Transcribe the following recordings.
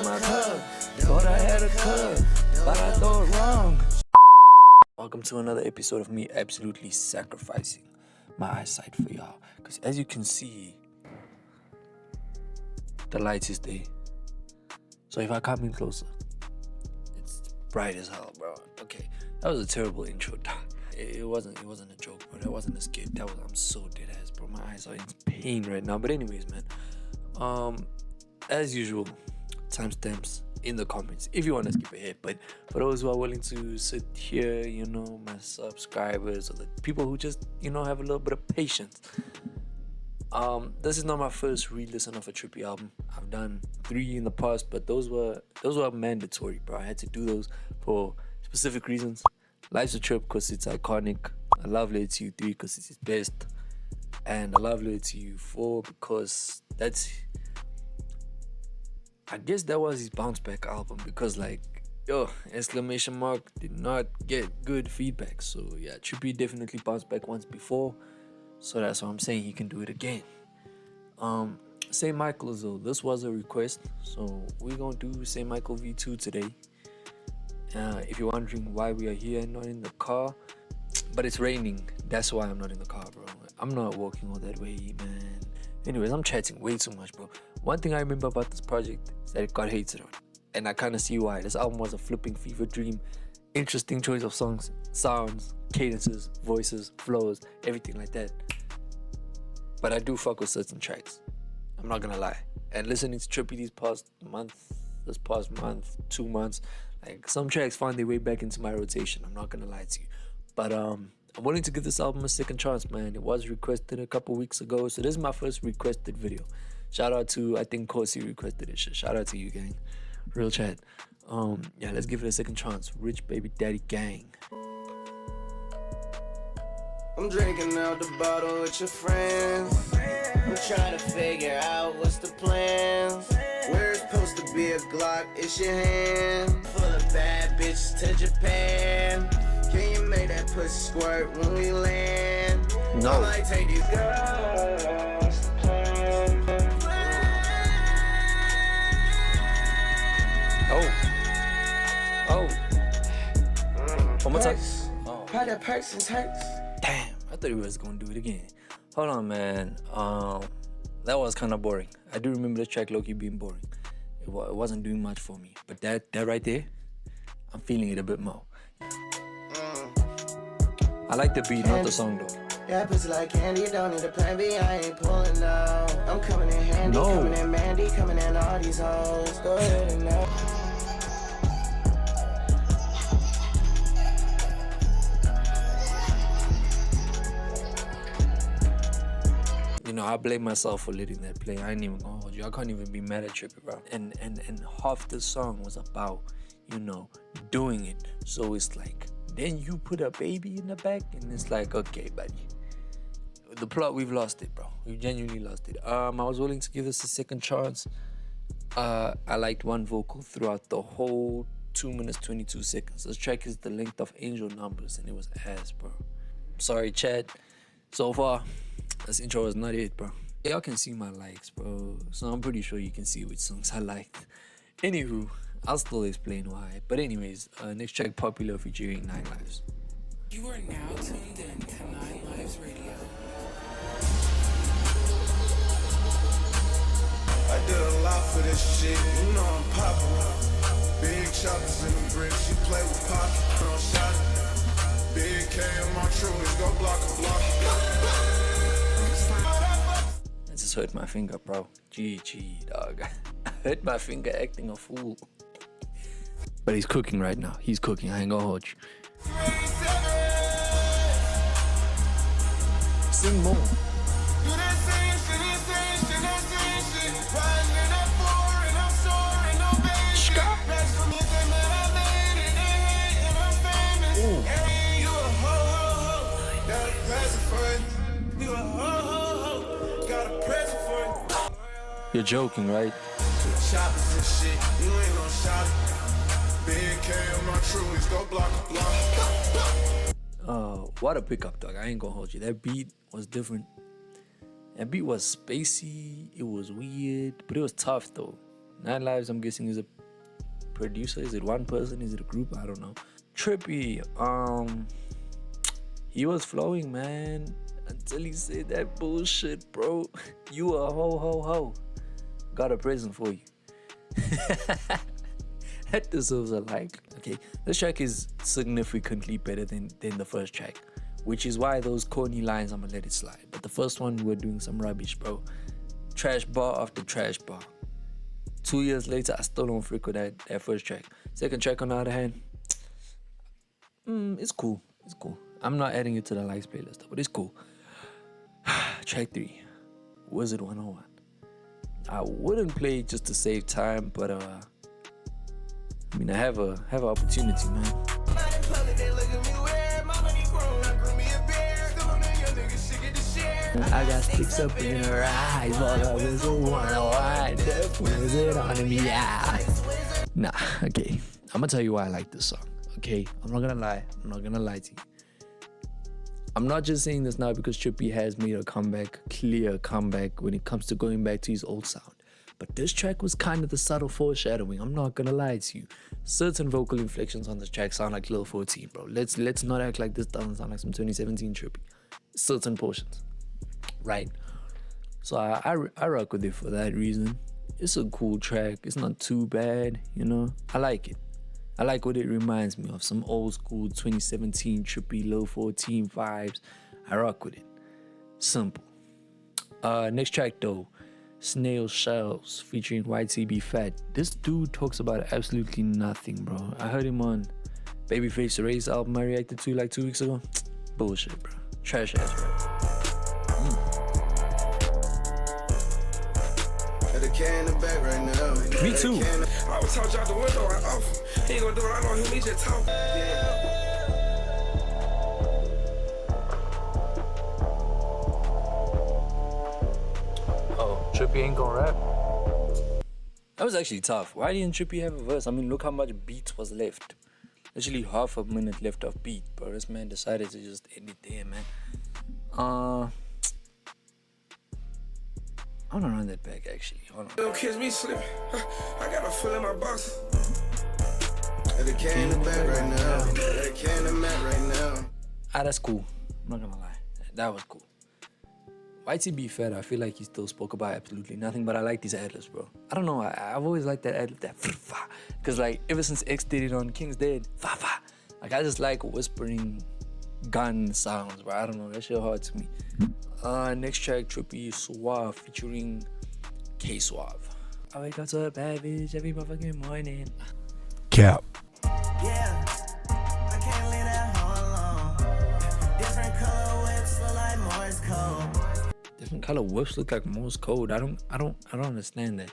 my club. Thought I had a club, but I thought wrong. Welcome to another episode of me absolutely sacrificing my eyesight for y'all. Because as you can see, the light is there. So if I come in closer, it's bright as hell, bro. Okay, that was a terrible intro. It wasn't a joke, bro. That wasn't a skit. I'm so dead ass, bro. My eyes are in pain right now. But anyways, man. As usual, timestamps in the comments if you want to skip ahead. But for those who are willing to sit here, you know, my subscribers or the people who just, you know, have a little bit of patience. This is not my first re-listen of a Trippie album. I've done 3 in the past, but those were mandatory, bro. I had to do those for specific reasons. Life's a Trip because it's iconic. I love Lay to You 3 because it's his best, and I love Lay to You 4 because I guess that was his bounce back album, because like, exclamation mark did not get good feedback. So yeah, Trippie definitely bounced back once before. So that's why I'm saying he can do it again. St. Michael's though, this was a request. So we're gonna do St. Michael V2 today. If you're wondering why we are here and not in the car, but it's raining. That's why I'm not in the car, bro. I'm not walking all that way, man. Anyways, I'm chatting way too much, bro. One thing I remember about this project is that it got hated on. And I kind of see why. This album was a flipping fever dream. Interesting choice of songs, sounds, cadences, voices, flows, everything like that. But I do fuck with certain tracks. I'm not gonna lie. And listening to Trippie this past month, 2 months, like some tracks found their way back into my rotation. I'm not gonna lie to you. But I'm willing to give this album a second chance, man. It was requested a couple weeks ago, so this is my first requested video. Shout out to, I think Kosi requested it. Shout out to you, gang. Real chat. Yeah, let's give it a second chance. Rich Baby Daddy Gang. I'm drinking out the bottle with your friends. I'm trying to figure out what's the plan. Where it's supposed to be a Glock, it's your hand. Full of bad bitches to Japan. Can you make that pussy squirt when we land? No. I might take these girls to plan. Oh. One more time. Oh. How that person's hurts. Damn, I thought he was gonna do it again. Hold on, man. That was kind of boring. I do remember the track low-key being boring. It wasn't doing much for me. But that right there, I'm feeling it a bit more. I like the beat, not the song though. Yeah, pussy like candy, don't need a plan B, I ain't pulling out. I'm coming in handy, No. coming in Mandy, coming in all these hoes. Go ahead and now. You know, I blame myself for letting that play. I ain't even gonna hold you. I can't even be mad at Trippie, bro. And half the song was about, you know, doing it. So it's like, then you put a baby in the back, and it's like, okay, buddy. The plot, we've lost it, bro. We've genuinely lost it. I was willing to give this a second chance. I liked one vocal throughout the whole 2 minutes 22 seconds. This track is the length of Angel Numbers, and it was ass, bro. Sorry, Chad. So far, this intro is not it, bro. Y'all can see my likes, bro. So I'm pretty sure you can see which songs I liked. Anywho, I'll still explain why. But anyways, next track, Popular featuring 9 Lives. You are now tuned in to 9 Lives Radio. I did a lot for this shit, you know I'm popular. Big choppers in the bricks, you play with pocket, don't shot it. Big K in my truest, go block a block. I just hurt my finger, bro. GG, dog. I hurt my finger acting a fool. But he's cooking right now. He's cooking. I ain't gonna hold you. Sing more. You're joking, right? Choppers and shit, you ain't gon' shot it. Big K on my truest, go block a block. What a pickup, dog. I ain't gonna hold you. That beat was different. That beat was spacey. It was weird, but it was tough though. 9 Lives, I'm guessing, is a producer? Is it one person? Is it a group? I don't know. Trippie, he was flowing, man, until he said that bullshit, bro. You a ho. Got a present for you. That deserves a like. Okay, this track is significantly better than the first track, which is why those corny lines, I'ma let it slide. But the first one, we're doing some rubbish, bro. Trash bar after trash bar. 2 years later, I still don't freak with that first track. Second track, on the other hand, it's cool. It's cool. I'm not adding it to the likes playlist, but it's cool. Track 3, Wizard 101. I wouldn't play it just to save time, but I mean, I have an opportunity, man. I got sticks up in her eyes, but I was a 101. Wizard on me, yeah. Nah, okay. I'm gonna tell you why I like this song. Okay, I'm not gonna lie to you. I'm not just saying this now because Trippie has made a clear comeback when it comes to going back to his old sound. But this track was kind of the subtle foreshadowing. I'm not gonna lie to you. Certain vocal inflections on this track sound like Lil 14, bro. Let's not act like this doesn't sound like some 2017 Trippie. Certain portions, right? So I rock with it for that reason. It's a cool track. It's not too bad, you know. I like it. I like what it reminds me of, some old school 2017 Trippie Lil 14 vibes. I rock with it. Simple. Next track though, Snail Shells featuring YTB Fat. This dude talks about absolutely nothing, bro. I heard him on Babyface Race album I reacted to like 2 weeks ago. Bullshit, bro. Trash ass rap. Me too. I was talking out the window, I off. He ain't gonna do it, I know him, he just talk. Oh, Trippie ain't gonna rap? That was actually tough. Why didn't Trippie have a verse? I mean, look how much beat was left. Literally half a minute left of beat, bro. This man decided to just end it there, man. I wanna run that back, actually. Hold on. Don't kiss me slipping. I got a foot in my box. The can in the back right now. The can in the mat right now. That's cool. I'm not gonna lie. That was cool. YTB Fed, I feel like he still spoke about absolutely nothing, but I like these ad-libs, bro. I don't know. I've always liked that ad-lib, that because like ever since X did it on King's Dead, like I just like whispering gun sounds, bro. I don't know. That shit hard to me. Next track, Trippie Suave featuring K Suave. I wake up to a bad bitch every motherfucking morning. Cap. Yeah, I can't leave that home alone. Different color whips look like Morse code. Different color whips look like Morse code. I don't understand that.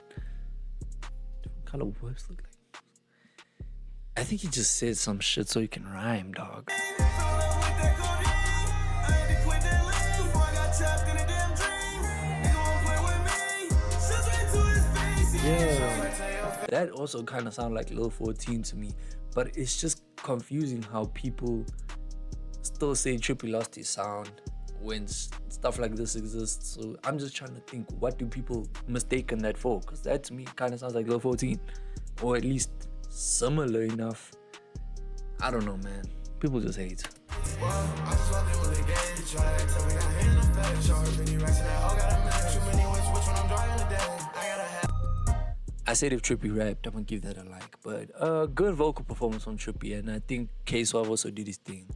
Different color whips look like. I think he just said some shit so he can rhyme, dog. Yeah, that also kind of sounds like Lil 14 to me, but it's just confusing how people still say Trippie lost his sound when stuff like this exists. So I'm just trying to think, what do people mistaken that for? Because that to me kind of sounds like Lil 14, or at least similar enough. I don't know, man. People just hate. I said if Trippie rapped, I'm gonna give that a like. But good vocal performance from Trippie, and I think K-Suave also did his thing.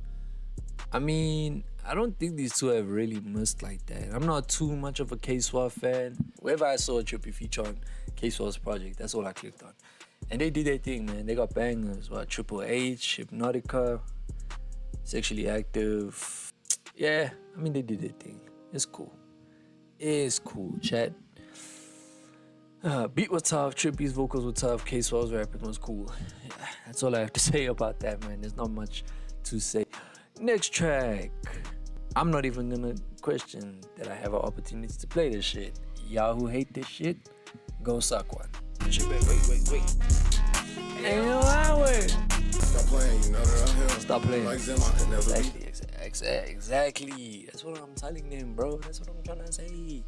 I mean, I don't think these two have really missed like that. I'm not too much of a K-Suave fan. Wherever I saw a Trippie feature on K-Suave's project, that's all I clicked on. And they did their thing, man. They got bangers. What, Triple H, Hypnotica, Sexually Active. Yeah, I mean, they did their thing. It's cool. It's cool, chat. Beat was tough, Trippie's vocals were tough, K-Suave's rapping was cool. Yeah, that's all I have to say about that, man. There's not much to say. Next track. I'm not even gonna question that I have an opportunity to play this shit. Y'all who hate this shit, go suck one. Wait. Ain't no hour. Stop playing, you know that I'm here. Stop playing. Like them, I could never be. Exactly. That's what I'm telling them, bro. That's what I'm trying to say.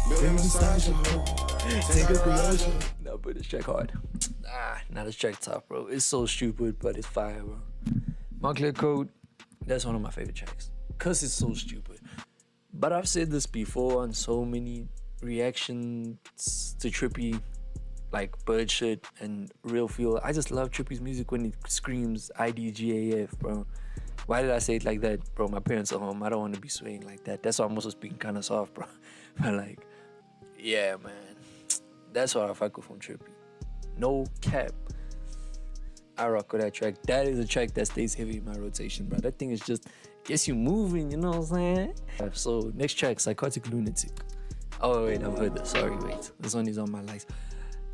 Building beside your home. Think of the ocean. No, but this track hard. Nah, this track tough, bro. It's so stupid, but it's fire, bro. Moncler Coat, that's one of my favorite tracks. Cause it's so stupid. But I've said this before on so many reactions to Trippie, like Bird Shit and Real Feel. I just love Trippie's music when it screams IDGAF, bro. Why did I say it like that, bro? My parents are home. I don't want to be swaying like that. That's why I'm also speaking kind of soft, bro. But like, yeah, man. That's what I fuck with from Trippie. No cap. I rock with that track. That is a track that stays heavy in my rotation, bro. That thing is just gets you moving, you know what I'm saying? So next track, Psychotic Lunatic. Oh wait, I've heard this. Sorry, wait. This one is on my list.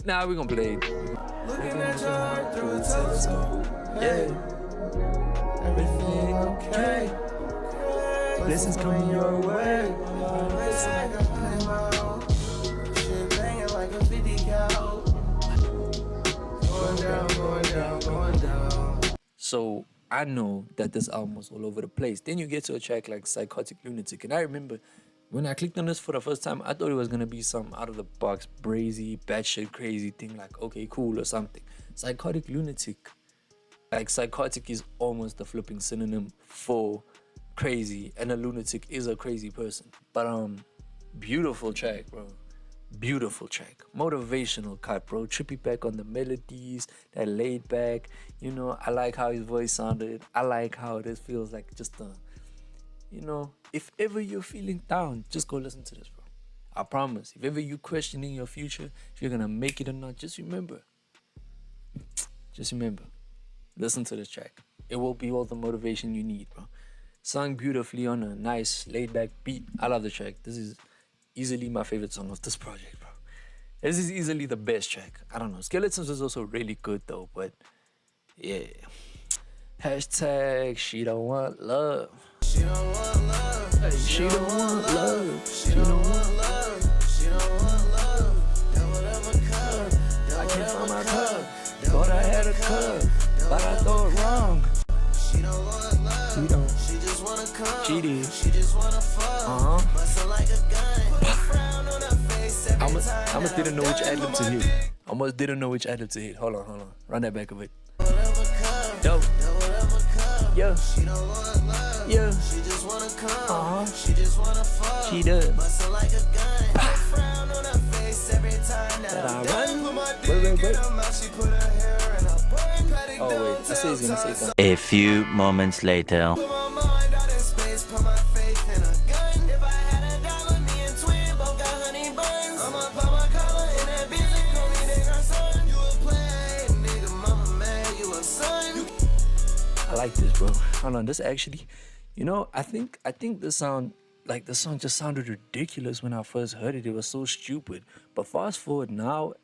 Nah, we're gonna play it. Looking at your heart through a telescope. Yeah. Everything okay. Blessings coming your way. It's like a 100 mile. Shit banging like a 50 cal. Going down, going down, going down. So I know that this album was all over the place. Then you get to a track like Psychotic Lunatic. And I remember when I clicked on this for the first time, I thought it was gonna be some out of the box, brazy, batshit crazy thing, like okay, cool or something. Psychotic Lunatic. Like psychotic is almost the flipping synonym for crazy, and a lunatic is a crazy person. But beautiful track, bro. Beautiful track. Motivational cut, bro. Trippie back on the melodies, that laid back. You know, I like how his voice sounded. I like how this feels like just you know, if ever you're feeling down, just go listen to this, bro. I promise. If ever you questioning your future, if you're gonna make it or not, just remember. Listen to this track. It will be all the motivation you need, bro. Sung beautifully on a nice laid-back beat. I love the track. This is easily my favorite song of this project, bro. This is easily the best track. I don't know. Skeletons was also really good, though, but yeah. Hashtag she don't want love. She don't want love. Hey, she don't want love. She don't want love. She don't want love. That whatever cup. I can't find my cup. Thought I had a cup, but I thought wrong. She don't want love. She don't. She just wanna come. She did. She just wanna fuck. Bustin' like a gun. Put a frown on her face every time. I almost didn't know which ad-lib to hit. Almost didn't know which ad-lib to hit. Hold on. Run that back a bit. Whatever cup. Yo. Whatever cup. Yeah. She don't want love. Yeah. She just wanna come. She just wanna fuck. She does. Bustin' like a gun. Put a frown on her face every time that I'm done. Put my dick in her mouth. She put her hair in her bun. Oh wait, I say he's gonna say something. A few moments later. Put my mind out in space, put my faith in a gun. If I had a dollar, me and Twin both got honey buns. I'ma pop my collar in that bitch and call me nigga son. You a play, nigga, mama man, you a son. I like this, bro. Hold on, this actually, you know, I think this sound like the song just sounded ridiculous when I first heard it. It was so stupid. But fast forward now,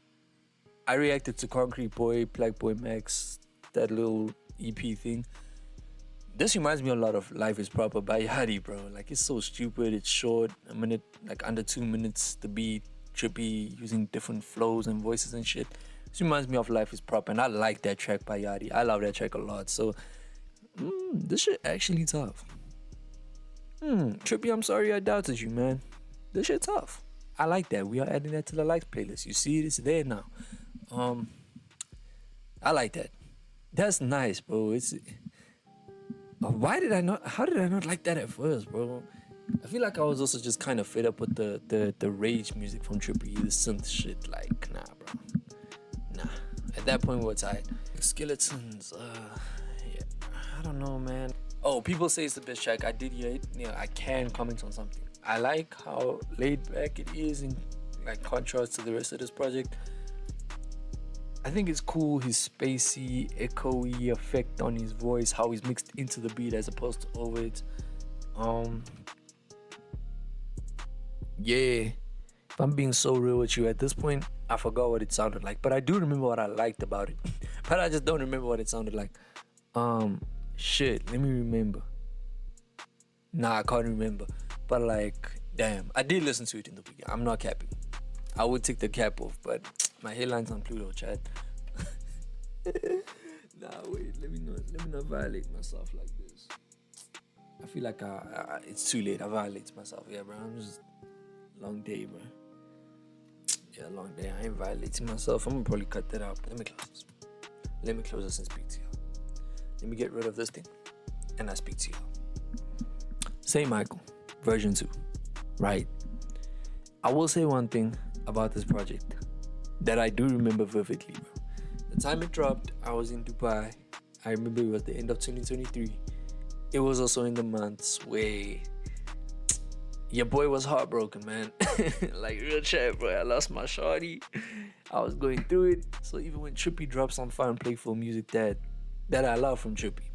I reacted to Concrete Boy, Black Boy Max, that little EP thing. This reminds me a lot of Life is Proper by Yachty, bro. Like, it's so stupid, it's short, a minute, like under 2 minutes, the beat, Trippie, using different flows and voices and shit. This reminds me of Life is Proper, and I like that track by Yachty. I love that track a lot, so this shit actually tough. Trippie, I'm sorry I doubted you, man. This shit tough. I like that. We are adding that to the likes playlist. You see it, it's there now. I like that. That's nice, bro. It's how did I not like that at first, bro? I feel like I was also just kind of fed up with the rage music from Trippie, the synth shit. Like, nah, bro. Nah. At that point, we were tired. Skeletons, yeah. I don't know, man. Oh, people say it's the best track. I did hear it. Yeah, I can comment on something. I like how laid back it is in like contrast to the rest of this project. I think it's cool his spacey, echoey effect on his voice, how he's mixed into the beat as opposed to over it. Yeah, if I'm being so real with you, at this point, I forgot what it sounded like, but I do remember what I liked about it. But I just don't remember what it sounded like. Shit, let me remember. Nah, I can't remember. But like, damn, I did listen to it in the beginning. I'm not capping. I would take the cap off, but my headline's on Pluto, Chad. Nah, wait, let me not violate myself like this. I feel like it's too late. I violate myself. Yeah, bro. I'm just long day, bro. Yeah, long day. I ain't violating myself. I'm gonna probably cut that out. Let me close this. Let me close this and speak to y'all. Let me get rid of this thing and I speak to y'all. Say Michael, version 2. Right. I will say one thing about this project that I do remember vividly, bro. The time it dropped, I was in Dubai. I remember it was the end of 2023. It was also in the months where your boy was heartbroken, man. Like, real chat, bro. I lost my shawty. I was going through it. So even when Trippie dropped some fun, playful music that I love from Trippie,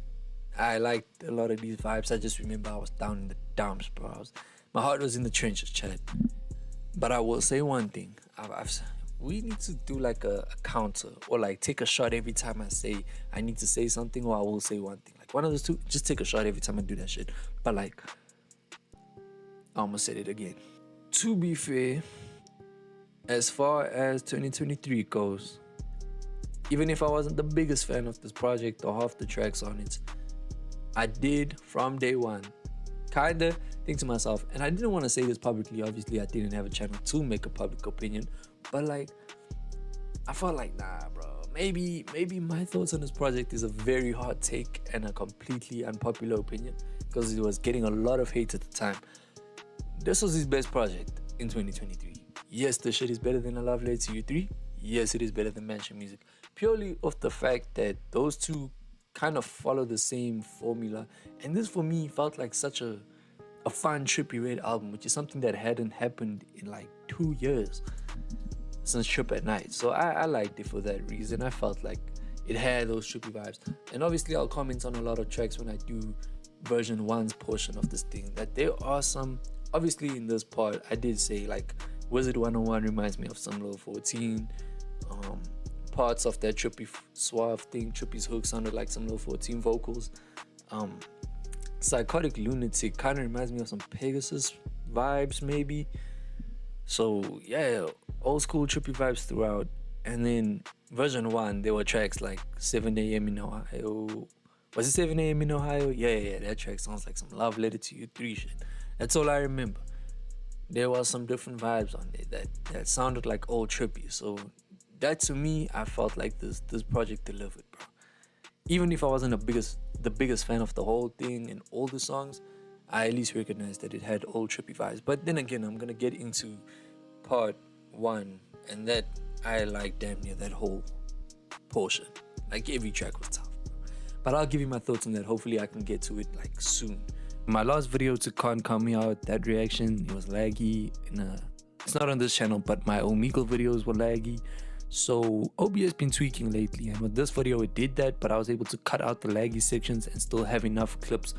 I liked a lot of these vibes. I just remember I was down in the dumps, bro. My heart was in the trenches, chat. But I will say one thing. We need to do like a counter, or like take a shot every time I say I need to say something, or I will say one thing. Like one of those two, just take a shot every time I do that shit. But like, I almost said it again. To be fair, as far as 2023 goes, even if I wasn't the biggest fan of this project or half the tracks on it, I did from day one kinda think to myself, and I didn't want to say this publicly, obviously I didn't have a channel to make a public opinion, but like, I felt like, nah bro, maybe my thoughts on this project is a very hot take and a completely unpopular opinion, because it was getting a lot of hate at the time. This was his best project in 2023. Yes, the shit is better than A Love Letter to You 3. Yes, it is better than Mansion Music, purely off the fact that those two kind of follow the same formula, and this for me felt like such a fun Trippie Red album, which is something that hadn't happened in like 2 years since Trip at Night. So I liked it for that reason. I felt like it had those Trippie vibes, and obviously I'll comment on a lot of tracks when I do version 1's portion of this thing, that there are some, obviously in this part I did say like Wizard 101 reminds me of some Low 14, parts of that Trippie suave thing. Trippie's hook sounded like some Low 14 vocals. Psychotic Lunatic kind of reminds me of some Pegasus vibes maybe. So yeah, old school Trippie vibes throughout. And then version 1, there were tracks like 7 a.m. in Ohio. Was it 7 a.m. in Ohio? Yeah, that track sounds like some Love Letter to You 3 shit. That's all I remember. There was some different vibes on there that sounded like old Trippie. So that to me, I felt like this project delivered, bro. Even if I wasn't the biggest fan of the whole thing and all the songs, I at least recognized that it had old Trippie vibes. But then again, I'm gonna get into part 1, and that I like damn near that whole portion. Like every track was tough, bro. But I'll give you my thoughts on that. Hopefully I can get to it like soon. My last video to Can't Count Me Out, that reaction, it was laggy. It's not on this channel, but my Omegle videos were laggy. So OBS been tweaking lately, and with this video it did that, but I was able to cut out the laggy sections and still have enough clips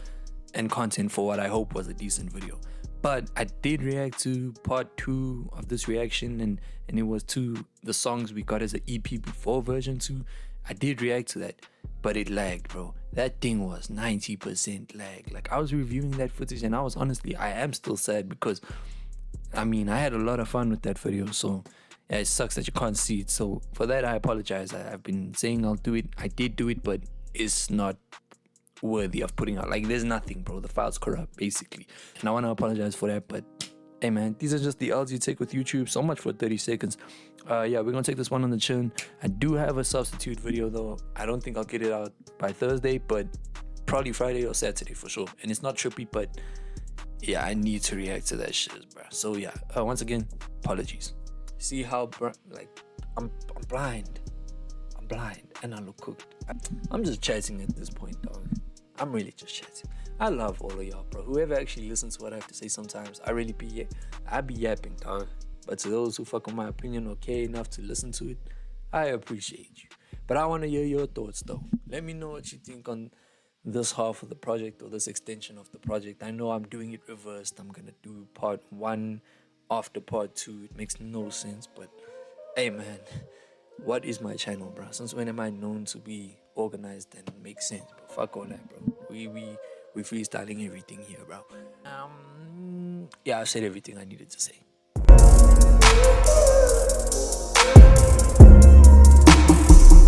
and content for what I hope was a decent video. But I did react to part 2 of this reaction, and it was to the songs we got as an EP before version 2. I did react to that, but it lagged, bro. That thing was 90% lag. Like, I was reviewing that footage and I am still sad, because I mean, I had a lot of fun with that video. So yeah, it sucks that you can't see it. So for that, I apologize. I've been saying I'll do it. I did do it, but it's not worthy of putting out. Like, there's nothing, bro. The file's corrupt, basically. And I want to apologize for that. But hey, man, these are just the L's you take with YouTube. So much for 30 seconds. Yeah, we're going to take this one on the chin. I do have a substitute video, though. I don't think I'll get it out by Thursday, but probably Friday or Saturday for sure. And it's not Trippie, but yeah, I need to react to that shit, bro. So yeah, once again, apologies. See how I'm blind and I look cooked. I'm just chatting at this point, dog. I'm really just chatting. I love all of y'all, bro. Whoever actually listens to what I have to say sometimes, I be yapping, dog. But to those who fuck with my opinion or care enough to listen to it, I appreciate you. But I want to hear your thoughts, though. Let me know what you think on this half of the project or this extension of the project. I know I'm doing it reversed. I'm gonna do part 1 after part 2. It makes no sense, but hey, man, what is my channel, bro? Since when am I known to be organized and make sense? But fuck all that, bro. We freestyling everything here, bro. Yeah, I said everything I needed to say.